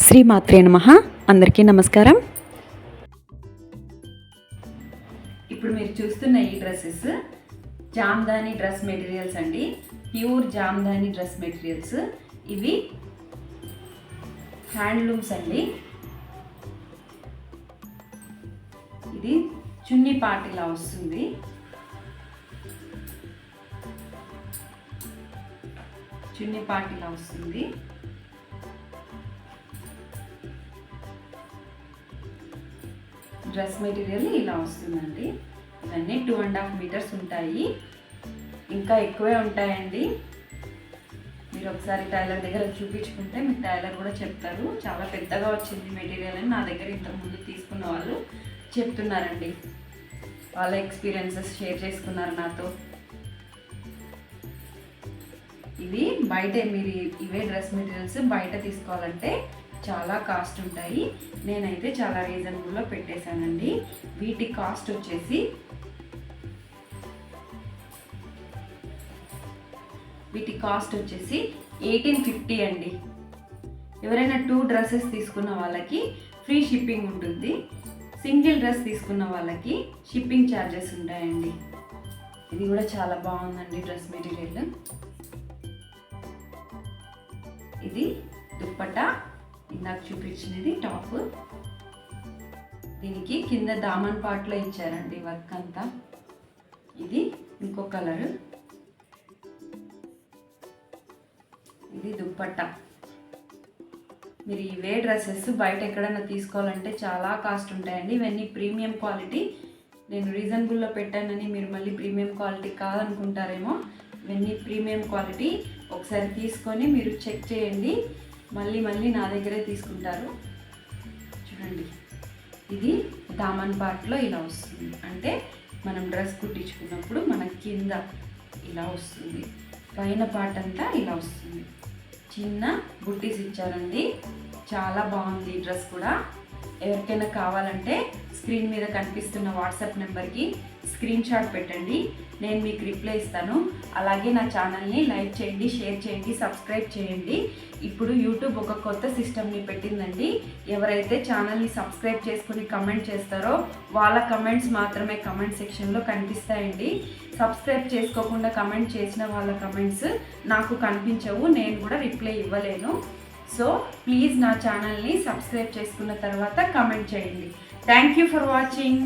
శ్రీమాత్రే నమః. అందరికీ నమస్కారం. ఇప్పుడు మీరు చూస్తున్న ఈ డ్రెస్సెస్ జామ్దాని డ్రెస్ మెటీరియల్స్ అండి. Pure Jamdani dress materials. ఇవి హ్యాండ్లూమ్స్ అండి. ఇది చున్నీ పార్ట్ ఇలా వస్తుంది. చున్నీ పార్ట్ ఇలా వస్తుంది. డ్రెస్ మెటీరియల్ ఇలా వస్తుందండి. ఇవన్నీ 2.5 మీటర్స్ ఉంటాయి, ఇంకా ఎక్కువే ఉంటాయండి. మీరు ఒకసారి టైలర్ దగ్గర చూపించుకుంటే మీకు టైలర్ కూడా చెప్తారు. చాలా పెద్దగా వచ్చింది మెటీరియల్ అని నా దగ్గర ఇంతకుముందు తీసుకున్న వాళ్ళు చెప్తున్నారండి. వాళ్ళ ఎక్స్పీరియన్సెస్ షేర్ చేసుకున్నారు నాతో. ఇవి బయట మీరు ఇవే డ్రెస్ మెటీరియల్స్ బయట తీసుకోవాలంటే చాలా కాస్ట్ ఉంటాయి. నేనైతే చాలా రీజనబుల్లో పెట్టేశానండి. వీటి కాస్ట్ వచ్చేసి 1850 అండి. ఎవరైనా 2 డ్రెస్సెస్ తీసుకున్న వాళ్ళకి ఫ్రీ షిప్పింగ్ ఉంటుంది. సింగిల్ డ్రెస్ తీసుకున్న వాళ్ళకి షిప్పింగ్ ఛార్జెస్ ఉంటాయండి. ఇది కూడా చాలా బాగుందండి డ్రెస్ మెటీరియల్. ఇది దుప్పట్టా, ఇందాక చూపించినది టాప్. దీనికి కింద దామన్ పార్ట్లో ఇచ్చారండి వర్క్ అంతా. ఇది ఇంకో కలర్. ఇది దుప్పట్టా. మీరు ఇవే డ్రెస్సెస్ బయట ఎక్కడైనా తీసుకోవాలంటే చాలా కాస్ట్ ఉంటాయండి. ఇవన్నీ ప్రీమియం క్వాలిటీ. నేను రీజనబుల్లో పెట్టానని మీరు మళ్ళీ ప్రీమియం క్వాలిటీ కాదనుకుంటారేమో. ఇవన్నీ ప్రీమియం క్వాలిటీ. ఒకసారి తీసుకొని మీరు చెక్ చేయండి, మళ్ళీ నా దగ్గరే తీసుకుంటారు. చూడండి, ఇది దామన్ పార్ట్లో ఇలా వస్తుంది. అంటే మనం డ్రెస్ కుట్టించుకున్నప్పుడు మన కింద ఇలా వస్తుంది, పైన పార్ట్ అంతా ఇలా వస్తుంది. చిన్న బుట్టీస్ ఇచ్చారండి. చాలా బాగుంది ఈ డ్రెస్ కూడా. ఎవరికైనా కావాలంటే స్క్రీన్ మీద కనిపిస్తున్న వాట్సాప్ నెంబర్కి స్క్రీన్ షాట్ పెట్టండి, నేను మీకు రిప్లై ఇస్తాను. అలాగే నా ఛానల్ని లైక్ చేయండి, షేర్ చేయండి, సబ్స్క్రైబ్ చేయండి. ఇప్పుడు యూట్యూబ్ ఒక కొత్త సిస్టమ్ని పెట్టిందండి. ఎవరైతే ఛానల్ని సబ్స్క్రైబ్ చేసుకుని కమెంట్ చేస్తారో వాళ్ళ కమెంట్స్ మాత్రమే కమెంట్ సెక్షన్లో కనిపిస్తాయండి. సబ్స్క్రైబ్ చేసుకోకుండా కమెంట్ చేసిన వాళ్ళ కమెంట్స్ నాకు కనిపించవు, నేను కూడా రిప్లై ఇవ్వలేను. సో ప్లీజ్ నా ఛానల్ని సబ్స్క్రైబ్ చేసుకున్న తర్వాత కమెంట్ చేయండి. Thank you for watching.